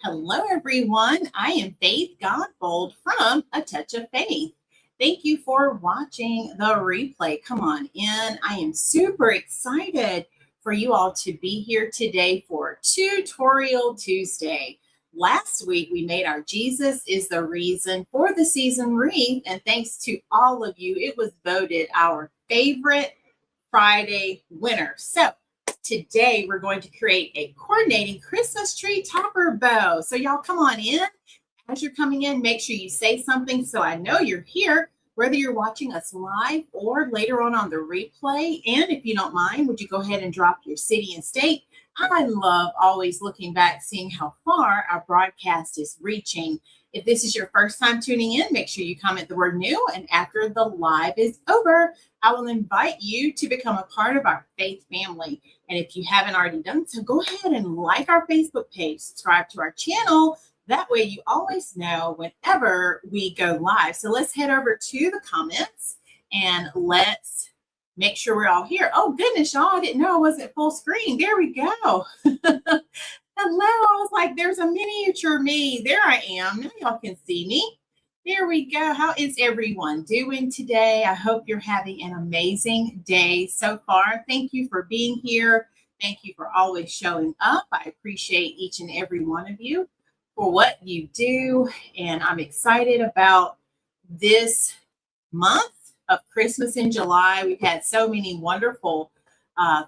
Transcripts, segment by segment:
Hello, everyone. I am Faith Godbold from A Touch of Faith. Thank you for watching the replay. Come on in. I am super excited for you all to be here today for Tutorial Tuesday. Last week, we made our Jesus is the Reason for the Season wreath, and thanks to all of you, it was voted our favorite Friday winner. So today we're going to create a coordinating Christmas tree topper bow. So y'all come on in. As you're coming in, make sure you say something so I know you're here, whether you're watching us live or later on the replay. And if you don't mind, would you go ahead and drop your city and state? I love always looking back, seeing how far our broadcast is reaching. If this is your first time tuning in, make sure you comment the word new. And after the live is over, I will invite you to become a part of our faith family. And if you haven't already done so, go ahead and like our Facebook page, subscribe to our channel. That way you always know whenever we go live. So let's head over to the comments and let's make sure we're all here. Oh, goodness, y'all, I didn't know I wasn't full screen. There we go. Hello. I was like, there's a miniature me. There I am. Now y'all can see me. There we go. How is everyone doing today? I hope you're having an amazing day so far. Thank you for being here. Thank you for always showing up. I appreciate each and every one of you for what you do. And I'm excited about this month of Christmas in July. We've had so many wonderful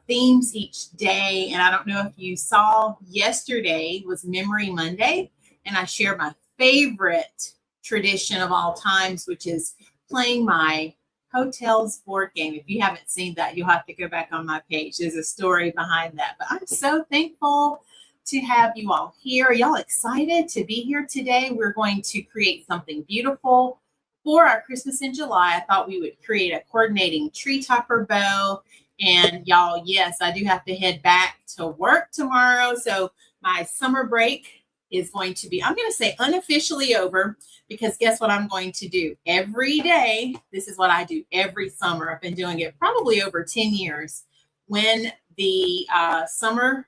themes each day. And I don't know if you saw, yesterday was Memory Monday, and I shared my favorite tradition of all times, which is playing my hotels board game. If you haven't seen that, you'll have to go back on my page. There's a story behind that. But I'm so thankful to have you all here. Are y'all excited to be here today? We're going to create something beautiful for our Christmas in July. I thought we would create a coordinating tree topper bow. And y'all, yes, I do have to head back to work tomorrow. So my summer break is going to be, I'm going to say unofficially over, because guess what I'm going to do every day? This is what I do every summer. I've been doing it probably over 10 years. When the summer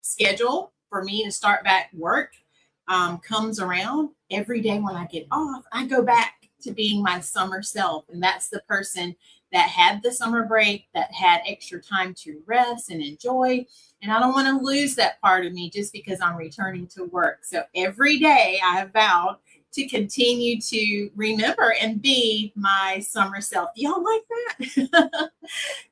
schedule for me to start back work comes around, every day when I get off, I go back to being my summer self. And that's the person that had the summer break, that had extra time to rest and enjoy. And I don't want to lose that part of me just because I'm returning to work. So every day I have vowed to continue to remember and be my summer self. Do y'all like that?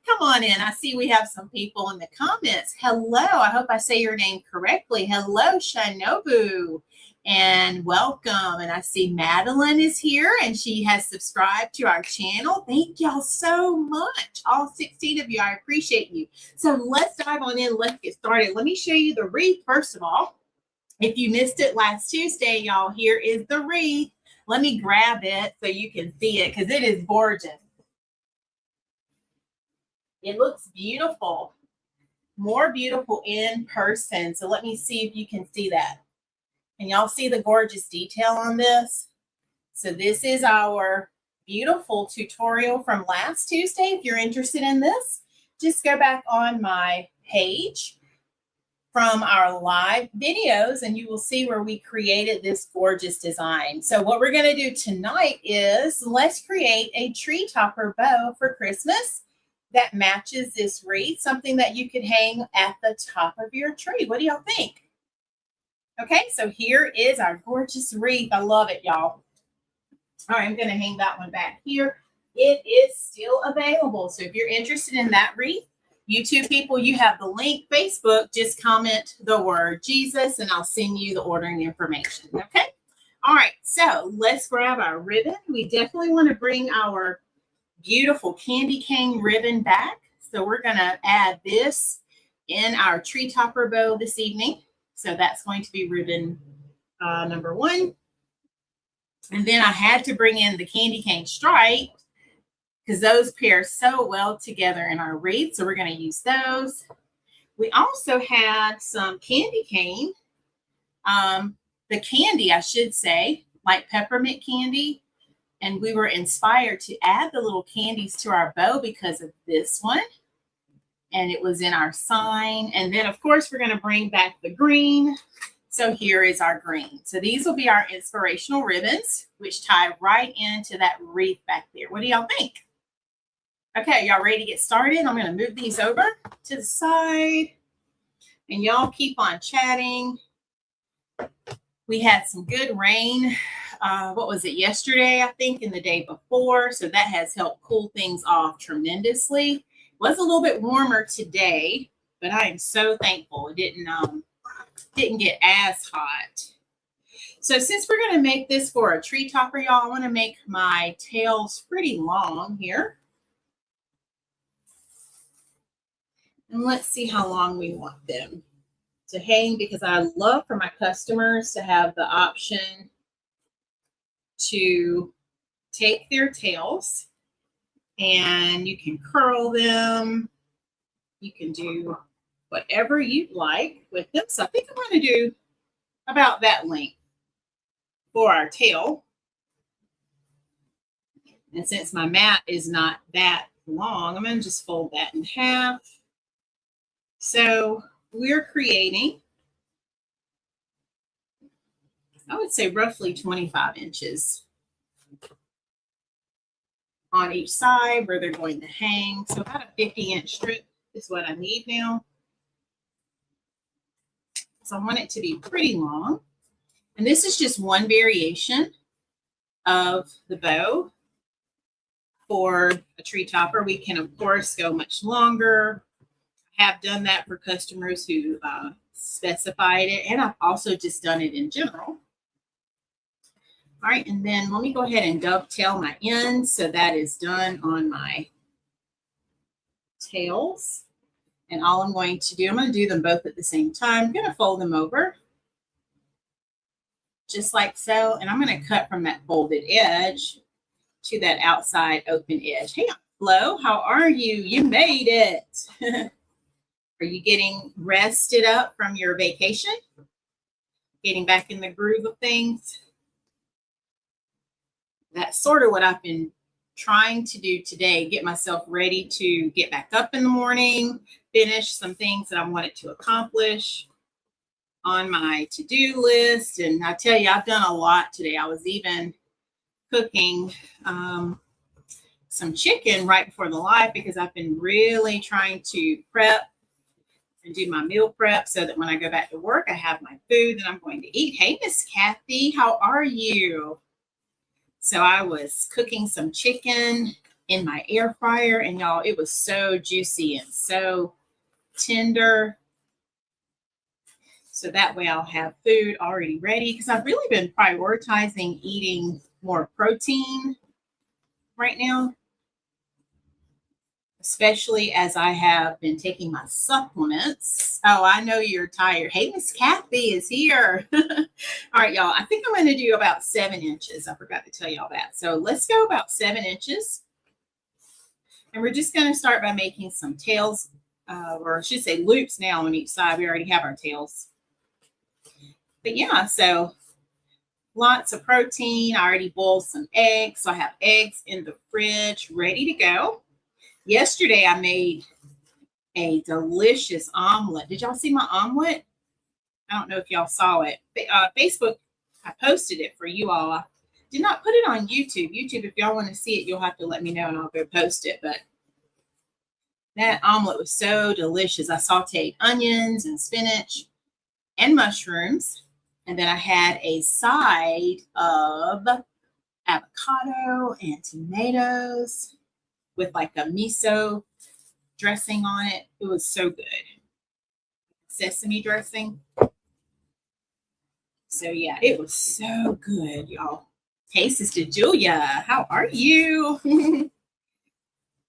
Come on in. I see we have some people in the comments. Hello. I hope I say your name correctly. Hello, Shinobu. And welcome. And I see Madeline is here and she has subscribed to our channel. Thank y'all so much. All 16 of you. I appreciate you. So let's dive on in. Let's get started. Let me show you the wreath first of all. If you missed it last Tuesday, y'all, here is the wreath. Let me grab it so you can see it because it is gorgeous. It looks beautiful. More beautiful in person. So let me see if you can see that. And y'all see the gorgeous detail on this? So this is our beautiful tutorial from last Tuesday. If you're interested in this, just go back on my page from our live videos and you will see where we created this gorgeous design. So what we're going to do tonight is let's create a tree topper bow for Christmas that matches this wreath, something that you could hang at the top of your tree. What do y'all think? Okay, so here is our gorgeous wreath. I love it, y'all. All right, I'm going to hang that one back here. It is still available. So if you're interested in that wreath, YouTube people, you have the link. Facebook, just comment the word Jesus and I'll send you the ordering information. Okay. All right. So let's grab our ribbon. We definitely want to bring our beautiful candy cane ribbon back. So we're going to add this in our tree topper bow this evening. So that's going to be ribbon number 1. And then I had to bring in the candy cane stripe because those pair so well together in our wreath. So we're going to use those. We also had some candy cane, the candy, I should say, like peppermint candy. And we were inspired to add the little candies to our bow because of this one. And it was in our sign. And then, of course, we're going to bring back the green So here is our green. So these will be our inspirational ribbons, which tie right into that wreath back there. What do y'all think? Okay, y'all ready to get started? I'm going to move these over to the side, and y'all keep on chatting. We had some good rain. What was it, yesterday, I think, and the day before. So that has helped cool things off tremendously. It was a little bit warmer today, but I am so thankful it didn't get as hot. So since we're going to make this for a tree topper, y'all, I want to make my tails pretty long here. And let's see how long we want them to hang, because I love for my customers to have the option to take their tails and you can curl them. You can do whatever you'd like with them. So I think I'm going to do about that length for our tail. And since my mat is not that long, I'm going to just fold that in half. So we're creating, I would say, roughly 25 inches on each side where they're going to hang. So about a 50-inch strip is what I need now. So I want it to be pretty long. And this is just one variation of the bow for a tree topper. We can, of course, go much longer. I have done that for customers who specified it, and I've also just done it in general. All right, and then let me go ahead and dovetail my ends. So that is done on my tails. And all I'm going to do, I'm going to do them both at the same time. I'm going to fold them over just like so. And I'm going to cut from that folded edge to that outside open edge. Hey, Flo, how are you? You made it. Are you getting rested up from your vacation? Getting back in the groove of things? That's sort of what I've been trying to do today, get myself ready to get back up in the morning, finish some things that I wanted to accomplish on my to-do list. And I tell you, I've done a lot today. I was even cooking some chicken right before the live because I've been really trying to prep and do my meal prep so that when I go back to work, I have my food that I'm going to eat. Hey, Miss Kathy, how are you? So I was cooking some chicken in my air fryer, and y'all, it was so juicy and so tender. So that way I'll have food already ready, because I've really been prioritizing eating more protein right now, especially as I have been taking my supplements. Oh, I know you're tired. Hey, Miss Kathy is here. All right, y'all, I think I'm going to do about 7 inches. I forgot to tell y'all that. So let's go about 7 inches. And we're just going to start by making some tails, or I should say loops now on each side. We already have our tails. But yeah, so lots of protein. I already boiled some eggs. So I have eggs in the fridge ready to go. Yesterday, I made a delicious omelet. Did y'all see my omelet? I don't know if y'all saw it. Facebook, I posted it for you all. I did not put it on YouTube. YouTube, if y'all want to see it, you'll have to let me know and I'll go post it. But that omelet was so delicious. I sauteed onions and spinach and mushrooms. And then I had a side of avocado and tomatoes with like a miso dressing on it. It was so good. Sesame dressing. So yeah, it was so good, y'all. Hey, Sister Julia, how are you?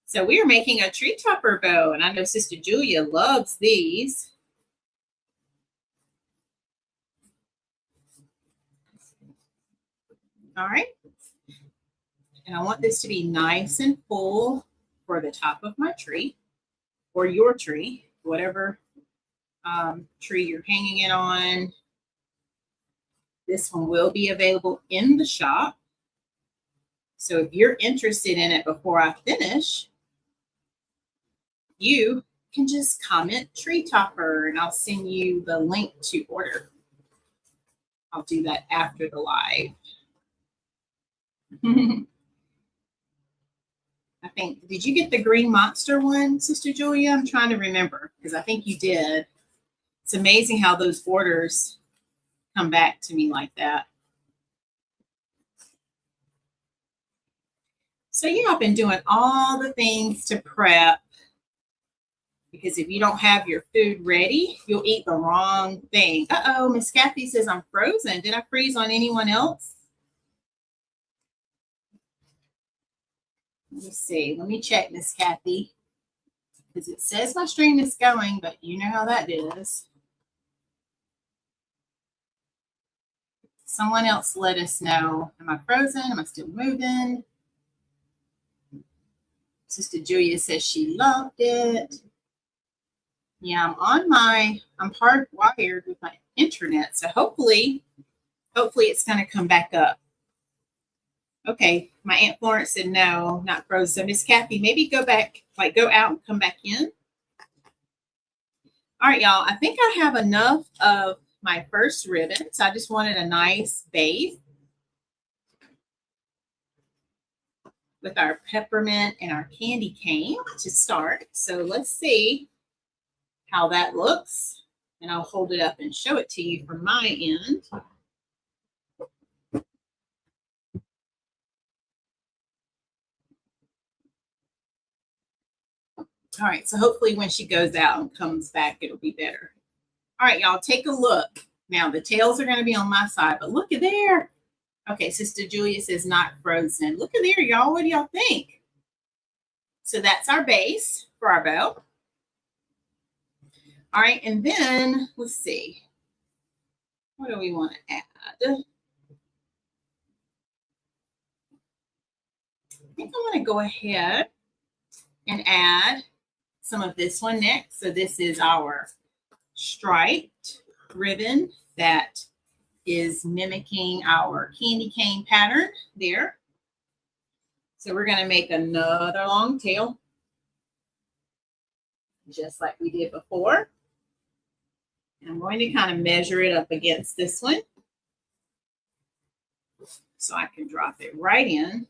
So we are making a tree topper bow, and I know Sister Julia loves these. All right. And I want this to be nice and full for the top of my tree, or your tree, whatever tree you're hanging it on. This one will be available in the shop. So if you're interested in it before I finish, you can just comment tree topper and I'll send you the link to order. I'll do that after the live. I think, did you get the green monster one, Sister Julia? I'm trying to remember because I think you did. It's amazing how those orders come back to me like that. So yeah, I've been doing all the things to prep, because if you don't have your food ready, you'll eat the wrong thing. Uh-oh, Miss Kathy says I'm frozen. Did I freeze on anyone else? Let me see. Let me check, Miss Kathy, because it says my stream is going, but you know how that is. Someone else let us know. Am I frozen? Am I still moving? Sister Julia says she loved it. Yeah, I'm hardwired with my internet, so hopefully it's going to come back up. Okay, my Aunt Florence said no, not frozen. So Miss Kathy, maybe go back, like go out and come back in. All right, y'all, I think I have enough of my first ribbon, so I just wanted a nice base with our peppermint and our candy cane to start. So let's see how that looks, and I'll hold it up and show it to you from my end. All right, so hopefully when she goes out and comes back, it'll be better. All right, y'all, take a look. Now, the tails are going to be on my side, but look at there. Okay, Sister Julia says not frozen. Look at there, y'all. What do y'all think? So that's our base for our bow. All right, and then let's see. What do we want to add? I think I want to go ahead and add some of this one next. So this is our striped ribbon that is mimicking our candy cane pattern there. So we're going to make another long tail, just like we did before. And I'm going to kind of measure it up against this one so I can drop it right in.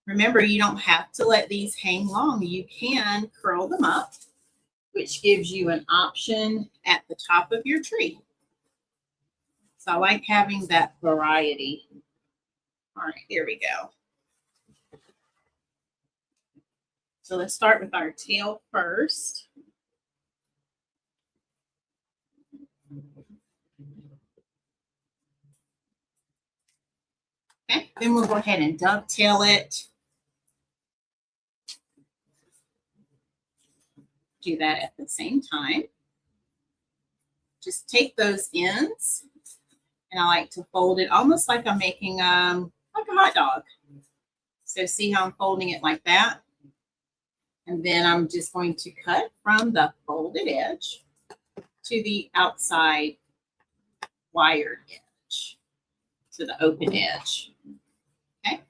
Remember, you don't have to let these hang long. You can curl them up, which gives you an option at the top of your tree. So I like having that variety. All right, here we go. So let's start with our tail first. Okay, then we'll go ahead and dovetail it. Do that at the same time. Just take those ends, and I like to fold it almost like I'm making like a hot dog. So see how I'm folding it like that? And then I'm just going to cut from the folded edge to the outside wired edge, to the open edge. Okay.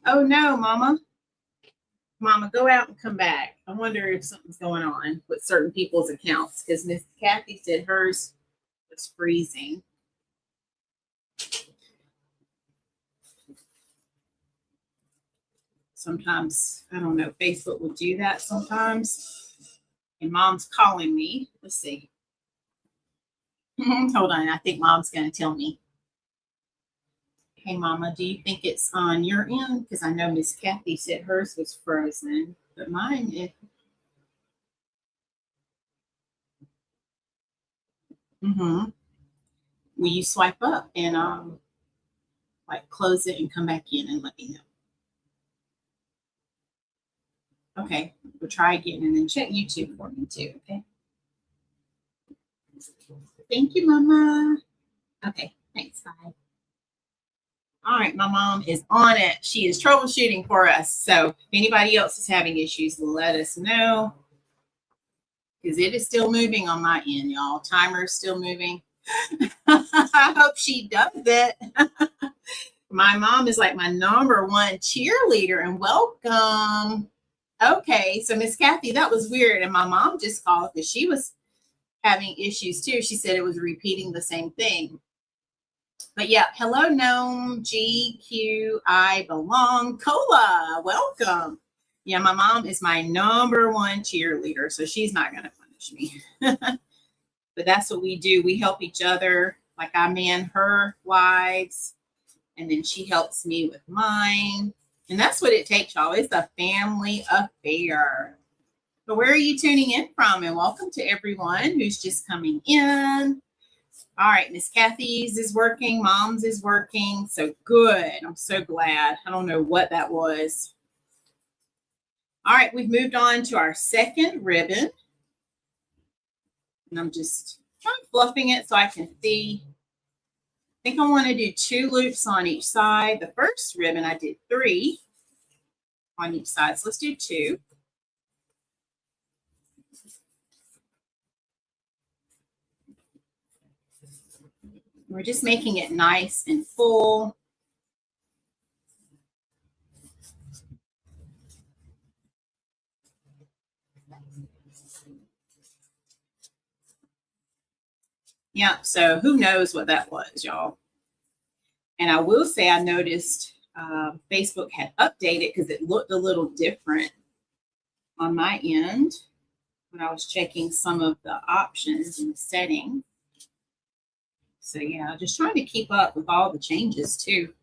Oh no, Mama. Mama, go out and come back. I wonder if something's going on with certain people's accounts, because Miss Kathy said hers was freezing. Sometimes, I don't know, Facebook will do that sometimes. And Mom's calling me. Let's see. Hold on. I think Mom's going to tell me. Hey, Mama, do you think it's on your end? Because I know Miss Kathy said hers was frozen, but mine is. Will you swipe up and like close it and come back in and let me know? Okay, we'll try again and then check YouTube for me too, okay? Thank you, Mama. Okay, thanks, bye. All right, my mom is on it. She is troubleshooting for us. So if anybody else is having issues, let us know, because it is still moving on my end, y'all. Timer is still moving. I hope she does it. My mom is like my #1 cheerleader, and welcome. Okay, so Miss Kathy, that was weird. And my mom just called because she was having issues too. She said it was repeating the same thing. But yeah, hello, Gnome, GQ, belong. Cola, welcome. Yeah, my mom is my #1 cheerleader, so she's not going to punish me. But that's what we do. We help each other. Like I man her wives, and then she helps me with mine. And that's what it takes, y'all. It's a family affair. So where are you tuning in from? And welcome to everyone who's just coming in. All right, Miss Kathy's is working. Mom's is working. So good. I'm so glad. I don't know what that was. All right, we've moved on to our second ribbon. And I'm just fluffing it so I can see. I think I want to do 2 loops on each side. The first ribbon, I did 3 on each side. So let's do 2. We're just making it nice and full. Yeah, so who knows what that was, y'all. And I will say I noticed Facebook had updated because it looked a little different on my end when I was checking some of the options in the setting. So yeah, just trying to keep up with all the changes too.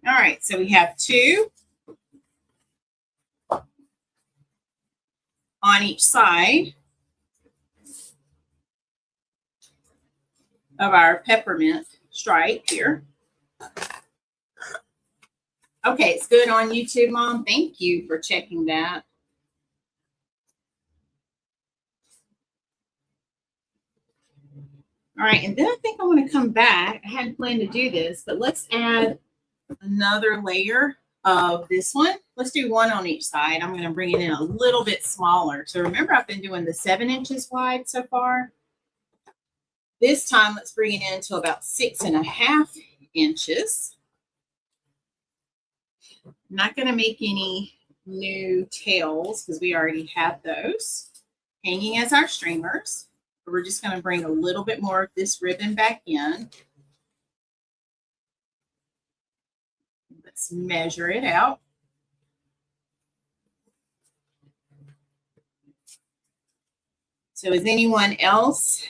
All right, so we have 2 on each side of our peppermint stripe here. Okay, it's good on YouTube, Mom. Thank you for checking that. All right, and then I think I want to come back. I hadn't planned to do this, but let's add another layer of this one. Let's do 1 on each side. I'm going to bring it in a little bit smaller. So remember, I've been doing the 7 inches wide so far. This time, let's bring it in to about 6.5 inches. I'm not going to make any new tails because we already have those hanging as our streamers. We're just going to bring a little bit more of this ribbon back in. Let's measure it out. So is anyone else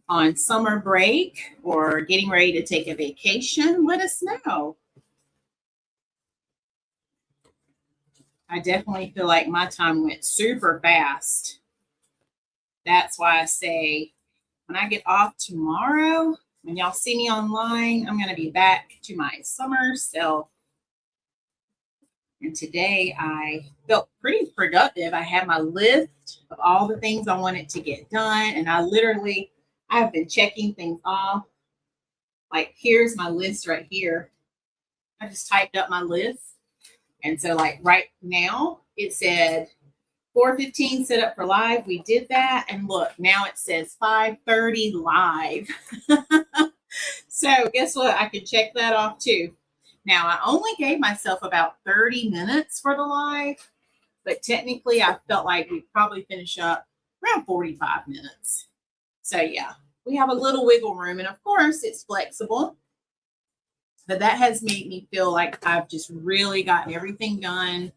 on summer break or getting ready to take a vacation? Let us know. I definitely feel like my time went super fast. That's why I say when I get off tomorrow, when y'all see me online, I'm going to be back to my summer self. And today I felt pretty productive. I had my list of all the things I wanted to get done. And I've been checking things off. Like here's my list right here. I just typed up my list. And so like right now it said 4:15 set up for live. We did that. And look, now it says 5:30 live. So guess what? I can check that off too. Now, I only gave myself about 30 minutes for the live, but technically I felt like we'd probably finish up around 45 minutes. So yeah, we have a little wiggle room. And of course, it's flexible. But that has made me feel like I've just really got everything done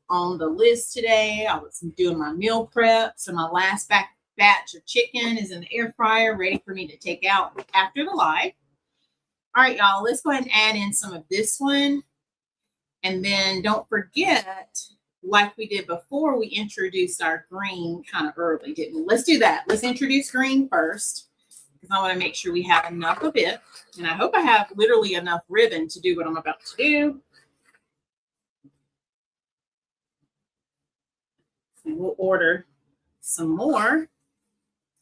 on the list today. I was doing my meal prep. So my last batch of chicken is in the air fryer, ready for me to take out after the live. All right, y'all, let's go ahead and add in some of this one. And then don't forget, like we did before, we introduced our green kind of early, didn't we? Let's do that. Let's introduce green first, because I want to make sure we have enough of it. And I hope I have literally enough ribbon to do what I'm about to do. And we'll order some more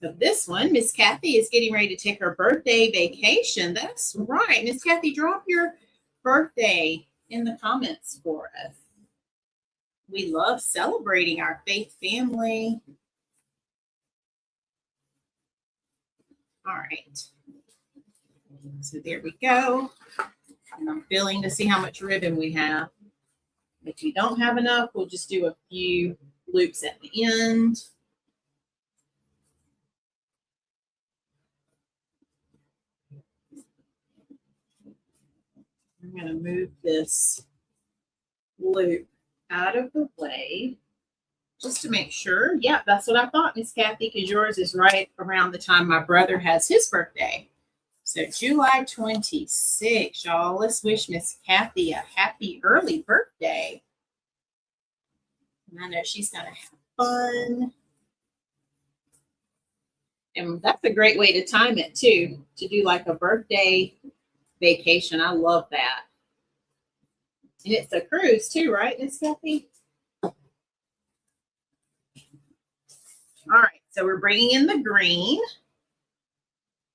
of this one. Miss Kathy is getting ready to take her birthday vacation. That's right. Miss Kathy, drop your birthday in the comments for us. We love celebrating our faith family. All right. So there we go. And I'm feeling to see how much ribbon we have. If you don't have enough, we'll just do a few loops at the end. I'm going to move this loop out of the way just to make sure. Yeah, that's what I thought, Miss Kathy, because yours is right around the time my brother has his birthday. So July 26th, y'all. Let's wish Miss Kathy a happy early birthday. And I know she's going to have fun. And that's a great way to time it, too, to do like a birthday vacation. I love that. And it's a cruise, too, right, Miss Kathy? All right, so we're bringing in the green.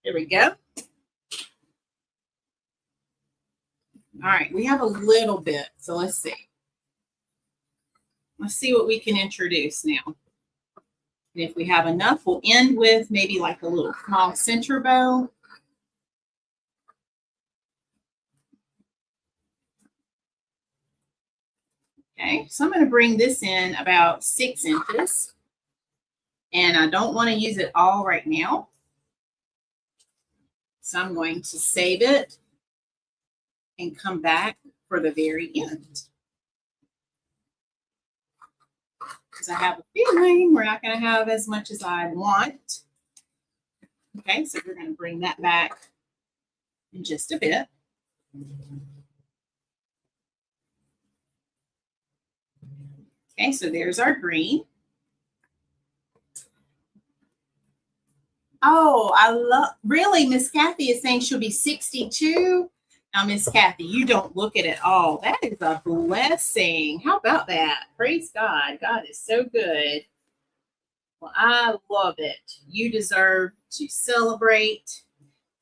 There we go. All right, we have a little bit, so let's see. Let's see what we can introduce now. And if we have enough, we'll end with maybe like a little small center bow. Okay, so I'm going to bring this in about 6 inches. And I don't want to use it all right now. So I'm going to save it and come back for the very end. Because I have a feeling we're not going to have as much as I want. Okay, so we're going to bring that back in just a bit. Okay, so there's our green. Oh, I love, really, Miss Kathy is saying she'll be 62. Now, Miss Kathy, you don't look it at all. That is a blessing. How about that? Praise God. God is so good. Well, I love it. You deserve to celebrate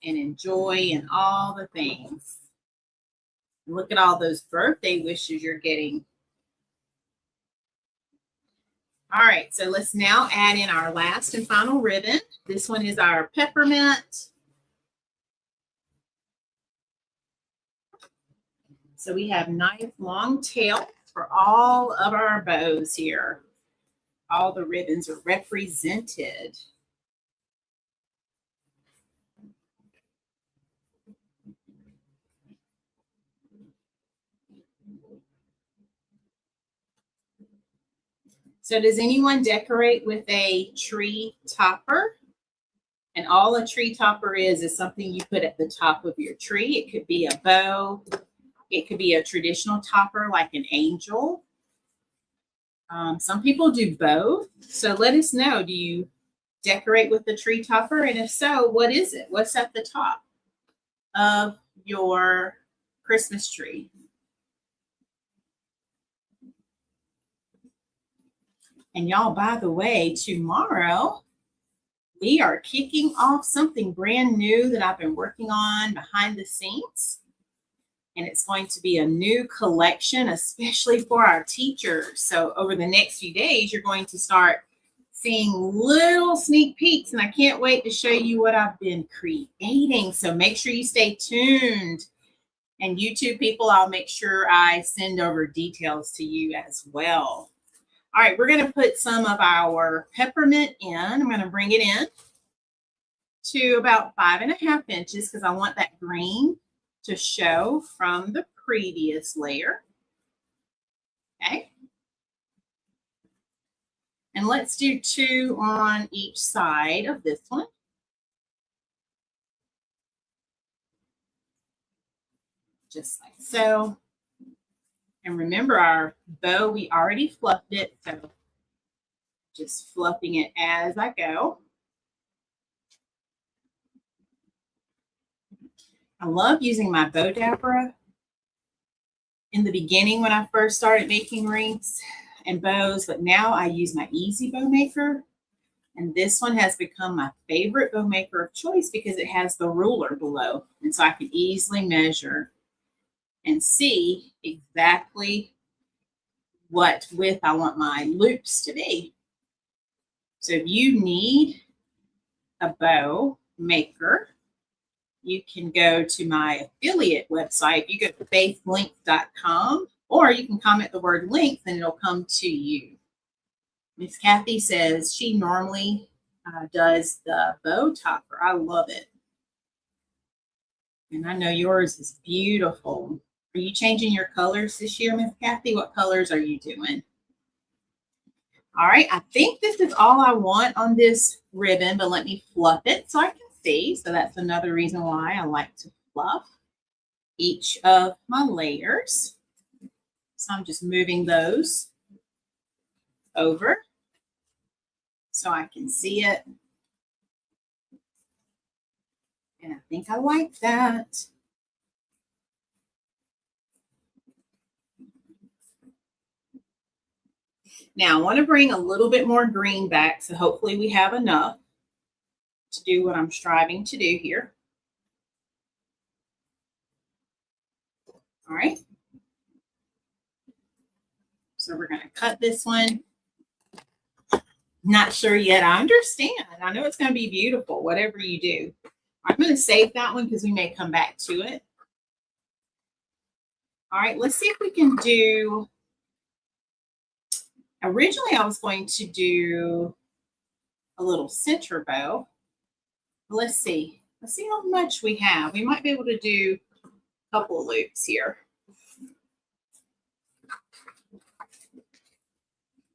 and enjoy and all the things. Look at all those birthday wishes you're getting. All right, so let's now add in our last and final ribbon. This one is our peppermint. So we have nice long tail for all of our bows here. All the ribbons are represented. So does anyone decorate with a tree topper? And all a tree topper is something you put at the top of your tree. It could be a bow. It could be a traditional topper like an angel. Some people do both. So let us know, do you decorate with the tree topper? And if so, what is it? What's at the top of your Christmas tree? And y'all, by the way, tomorrow we are kicking off something brand new that I've been working on behind the scenes. And it's going to be a new collection, especially for our teachers. So over the next few days, you're going to start seeing little sneak peeks. And I can't wait to show you what I've been creating. So make sure you stay tuned. And YouTube people, I'll make sure I send over details to you as well. All right, we're going to put some of our peppermint in. I'm going to bring it in to about 5.5 inches because I want that green to show from the previous layer. Okay. And let's do 2 on each side of this one. Just like so. And remember our bow, we already fluffed it, so just fluffing it as I go. I love using my bow dabber. In the beginning when I first started making wreaths and bows, but now I use my easy bow maker. And this one has become my favorite bow maker of choice because it has the ruler below. And so I can easily measure and see exactly what width I want my loops to be. So if you need a bow maker, you can go to my affiliate website. You go to faithlink.com or you can comment the word length and it'll come to you. Miss Kathy says she normally does the bow topper. I love it. And I know yours is beautiful. Are you changing your colors this year, Miss Kathy? What colors are you doing? All right, I think this is all I want on this ribbon, but let me fluff it so I can see. So that's another reason why I like to fluff each of my layers. So I'm just moving those over so I can see it. And I think I like that. Now I want to bring a little bit more green back, so hopefully we have enough to do what I'm striving to do here. All right. So we're going to cut this one. Not sure yet. I understand. I know it's going to be beautiful, whatever you do. I'm going to save that one because we may come back to it. All right, let's see if we can do, originally I was going to do a little center bow. Let's see how much we have. We might be able to do a couple of loops here.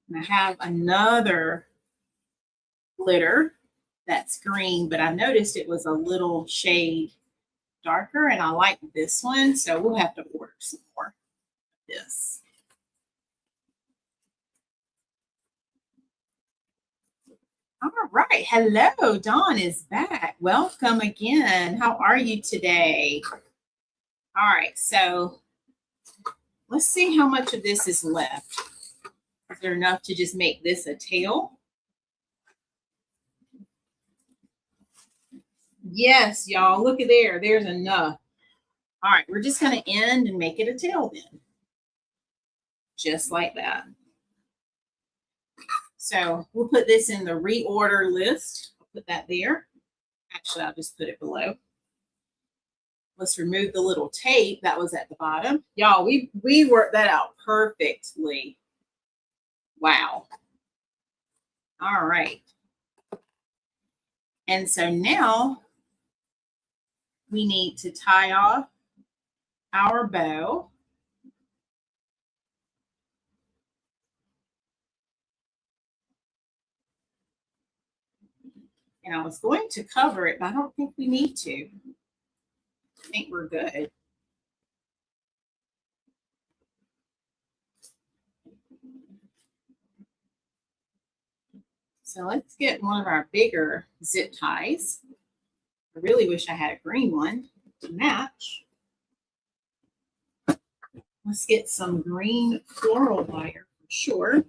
And I have another glitter that's green, but I noticed it was a little shade darker, and I like this one, so we'll have to order some more of this. All right, hello, Dawn is back. Welcome again. How are you today? All right, so let's see how much of this is left. Is there enough to just make this a tail? Yes, y'all, look at there. There's enough. All right, we're just going to end and make it a tail then. Just like that. So we'll put this in the reorder list. I'll put that there. Actually, I'll just put it below. Let's remove the little tape that was at the bottom. Y'all, we worked that out perfectly. Wow. All right. And so now we need to tie off our bow. And I was going to cover it, but I don't think we need to. I think we're good. So let's get one of our bigger zip ties. I really wish I had a green one to match. Let's get some green floral wire for sure.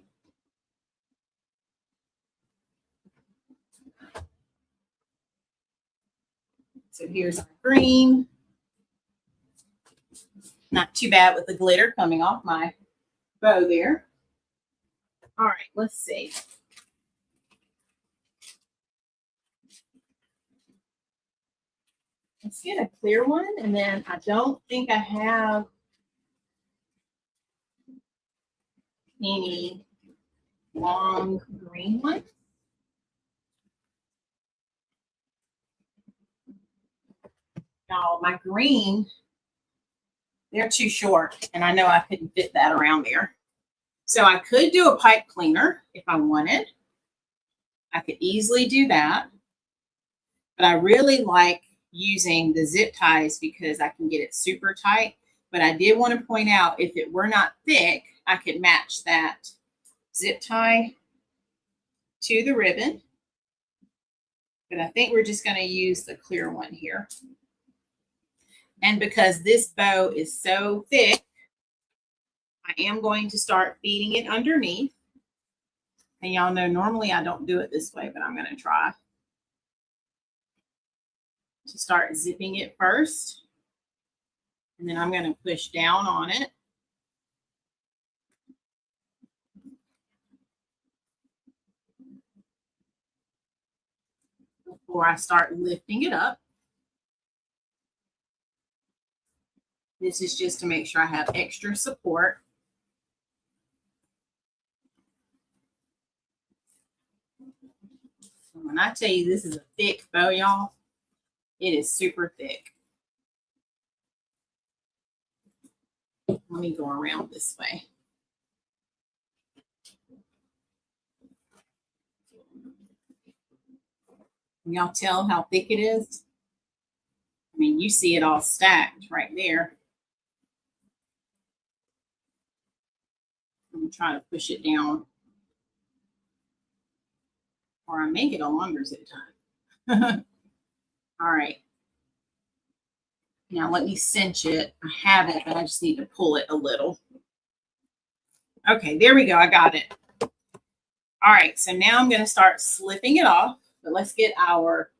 So here's our green. Not too bad with the glitter coming off my bow there. All right, let's see. Let's get a clear one, and then I don't think I have any long green ones. Now, my green, they're too short, and I know I couldn't fit that around there. So I could do a pipe cleaner if I wanted. I could easily do that. But I really like using the zip ties because I can get it super tight. But I did want to point out, if it were not thick, I could match that zip tie to the ribbon. But I think we're just going to use the clear one here. And because this bow is so thick, I am going to start feeding it underneath. And y'all know normally I don't do it this way, but I'm going to try to start zipping it first. And then I'm going to push down on it. Before I start lifting it up. This is just to make sure I have extra support When I tell you this is a thick bow, y'all, it is super thick. Let me go around this way. Y'all tell how thick it is? I mean, you see it all stacked right there. I'm going to try to push it down, or I may get a longer zip tie. All right. Now let me cinch it. I have it, but I just need to pull it a little. Okay, there we go. I got it. All right, so now I'm going to start slipping it off, but let's get our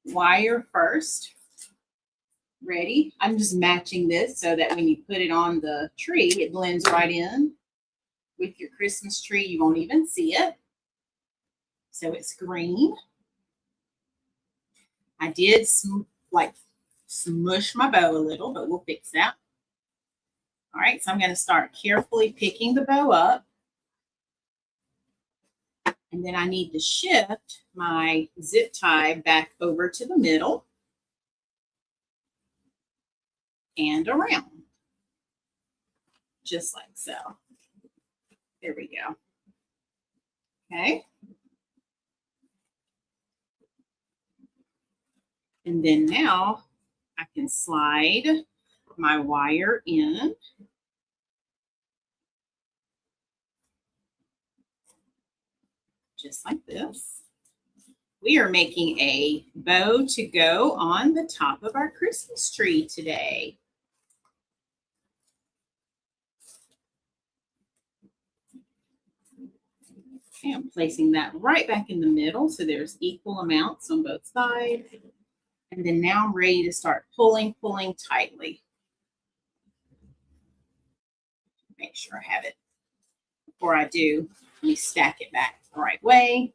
wire first. Ready? I'm just matching this so that when you put it on the tree, it blends right in with your Christmas tree. You won't even see it. So it's green. I did smush my bow a little, but we'll fix that. All right, so I'm going to start carefully picking the bow up. And then I need to shift my zip tie back over to the middle and around, just like so. There we go. Okay. And then now I can slide my wire in. Just like this. We are making a bow to go on the top of our Christmas tree today. Okay, I'm placing that right back in the middle so there's equal amounts on both sides. And then now I'm ready to start pulling tightly. Make sure I have it. Before I do, let me stack it back the right way.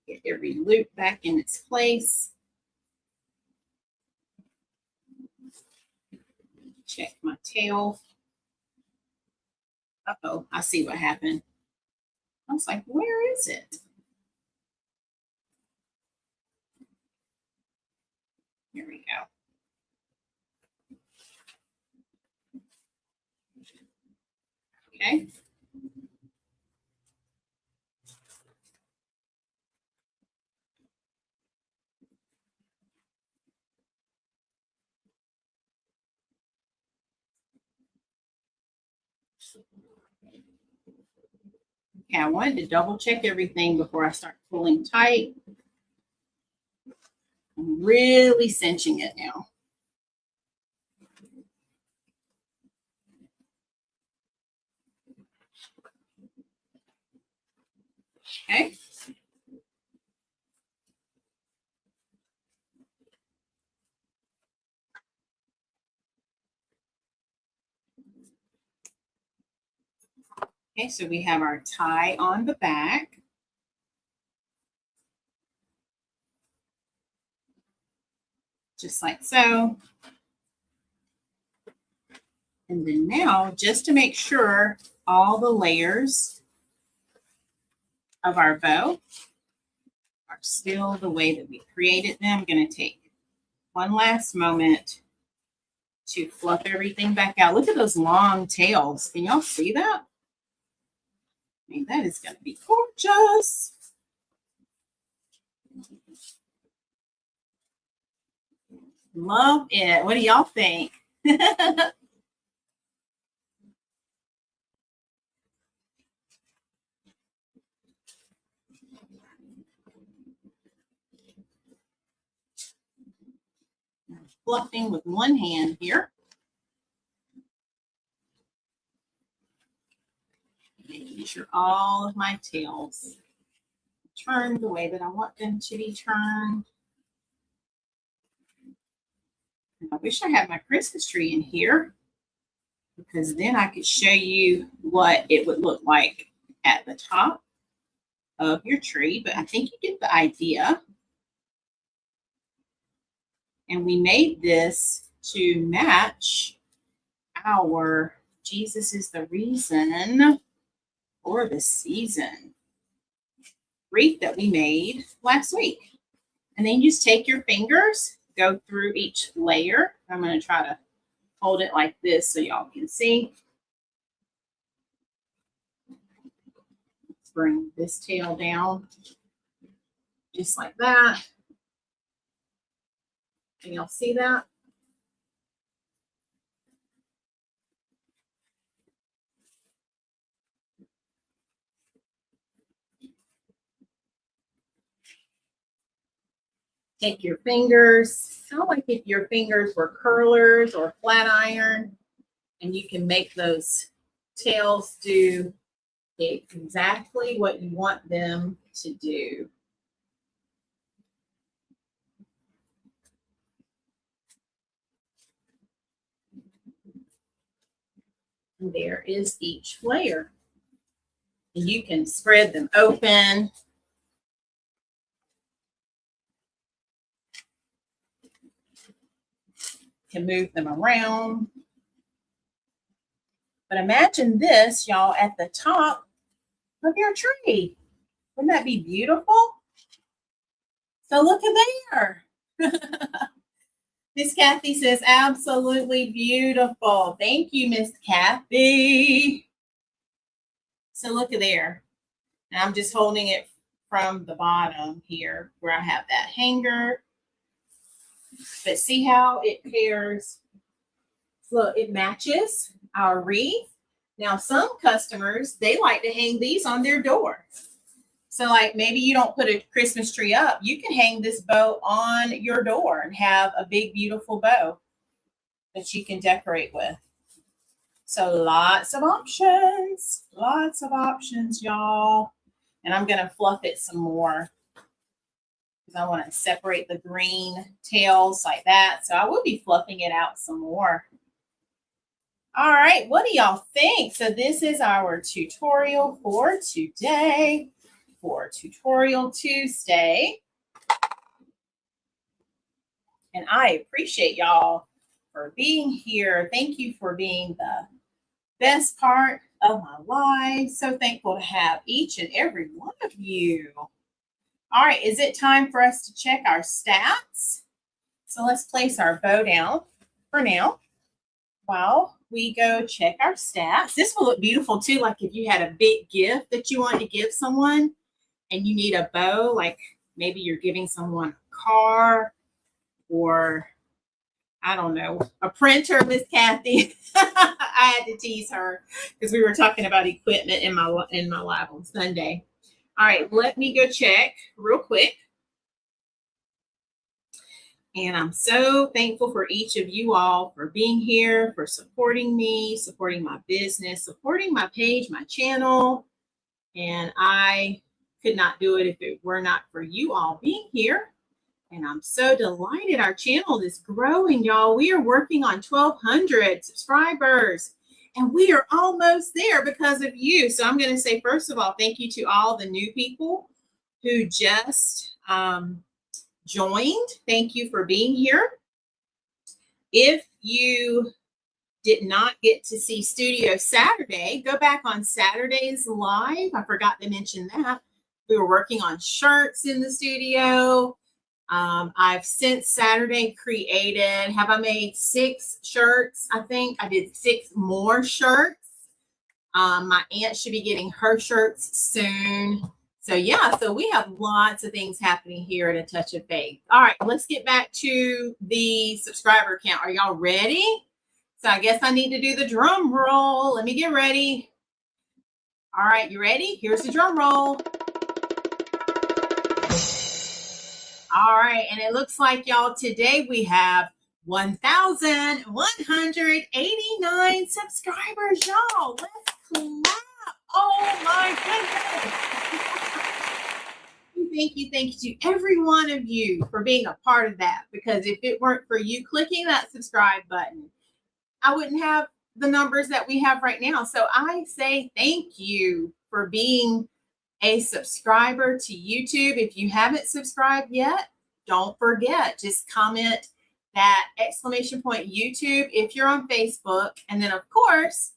Get every loop back in its place. Check my tail. Uh-oh, I see what happened. I was like, where is it? Here we go. Okay. Okay, I wanted to double check everything before I start pulling tight. I'm really cinching it now. Okay. Okay, so we have our tie on the back. Just like so. And then now, just to make sure all the layers of our bow are still the way that we created them, I'm going to take one last moment to fluff everything back out. Look at those long tails. Can y'all see that? I mean, that is going to be gorgeous. Love it. What do y'all think? Fluffing with one hand here. Making sure all of my tails turn the way that I want them to be turned. And I wish I had my Christmas tree in here, because then I could show you what it would look like at the top of your tree. But I think you get the idea. And we made this to match our Jesus is the reason for the season wreath that we made last week. And then you just take your fingers, go through each layer. I'm going to try to hold it like this so y'all can see. Let's bring this tail down just like that. Can y'all see that? Take your fingers, kind of like if your fingers were curlers or flat iron, and you can make those tails do exactly what you want them to do. And there is each layer. And you can spread them open. Can move them around. But imagine this, y'all, at the top of your tree. Wouldn't that be beautiful? So look at there. Miss Kathy says, absolutely beautiful. Thank you, Miss Kathy. So look at there. And I'm just holding it from the bottom here where I have that hanger. But see how it pairs? Look, it matches our wreath. Now, some customers, they like to hang these on their door. So like maybe you don't put a Christmas tree up. You can hang this bow on your door and have a big, beautiful bow that you can decorate with. So lots of options, y'all. And I'm going to fluff it some more because I want to separate the green tails like that. So I will be fluffing it out some more. All right, what do y'all think? So this is our tutorial for today, for Tutorial Tuesday. And I appreciate y'all for being here. Thank you for being the best part of my life. So thankful to have each and every one of you. All right, is it time for us to check our stats? So let's place our bow down for now while we go check our stats. This will look beautiful too, like if you had a big gift that you wanted to give someone and you need a bow, like maybe you're giving someone a car or I don't know, a printer, Miss Kathy. I had to tease her because we were talking about equipment in my live on Sunday. All right, let me go check real quick. And I'm so thankful for each of you all for being here, for supporting me, supporting my business, supporting my page, my channel. And I could not do it if it were not for you all being here. And I'm so delighted our channel is growing, y'all. We are working on 1,200 subscribers. And we are almost there because of you. So I'm going to say, first of all, thank you to all the new people who just joined. Thank you for being here. If you did not get to see Studio Saturday, go back on Saturday's live. I forgot to mention that. We were working on shirts in the studio. I've since Saturday created, have I made 6 shirts? I think I did 6 more shirts. My aunt should be getting her shirts soon. So yeah, so we have lots of things happening here at A Touch of Faith. All right, let's get back to the subscriber count. Are y'all ready? So I guess I need to do the drum roll. Let me get ready. All right, you ready? Here's the drum roll. All right, and it looks like, y'all, today we have 1,189 subscribers, y'all. Let's clap. Oh, my goodness. Thank you to every one of you for being a part of that, because if it weren't for you clicking that subscribe button, I wouldn't have the numbers that we have right now. So I say thank you for being a subscriber to YouTube. If you haven't subscribed yet, don't forget, just comment that exclamation point YouTube if you're on Facebook. And then of course,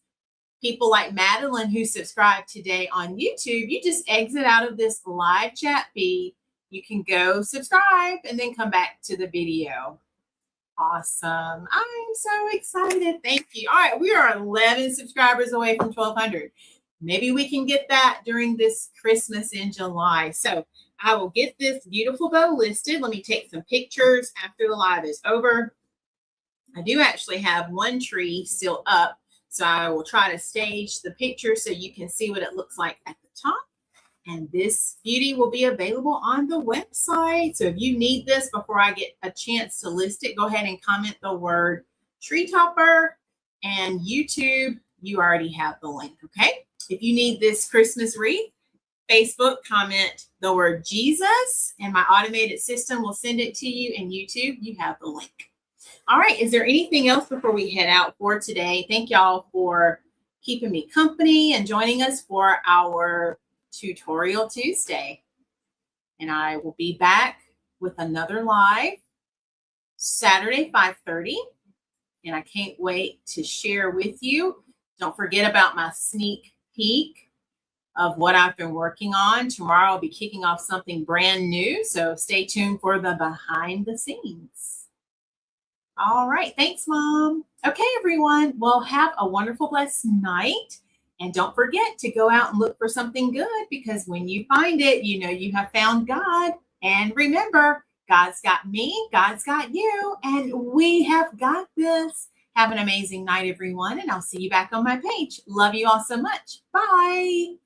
people like Madeline who subscribed today on YouTube, you just exit out of this live chat feed. You can go subscribe and then come back to the video. Awesome. I'm so excited. Thank you. All right, we are 11 subscribers away from 1,200. Maybe we can get that during this Christmas in July. So I will get this beautiful bow listed. Let me take some pictures after the live is over. I do actually have one tree still up, so I will try to stage the picture so you can see what it looks like at the top. And this beauty will be available on the website. So if you need this before I get a chance to list it, go ahead and comment the word tree topper. And YouTube, you already have the link, okay? If you need this Christmas wreath, Facebook, comment the word Jesus, and my automated system will send it to you. And YouTube, you have the link. All right, is there anything else before we head out for today? Thank y'all for keeping me company and joining us for our Tutorial Tuesday. And I will be back with another live Saturday, 5:30. And I can't wait to share with you. Don't forget about my sneak peek of what I've been working on. Tomorrow I'll be kicking off something brand new. So stay tuned for the behind the scenes. All right. Thanks, Mom. Okay, everyone. Well, have a wonderful, blessed night. And don't forget to go out and look for something good, because when you find it, you know you have found God. And remember, God's got me, God's got you, and we have got this. Have an amazing night, everyone. And I'll see you back on my page. Love you all so much. Bye.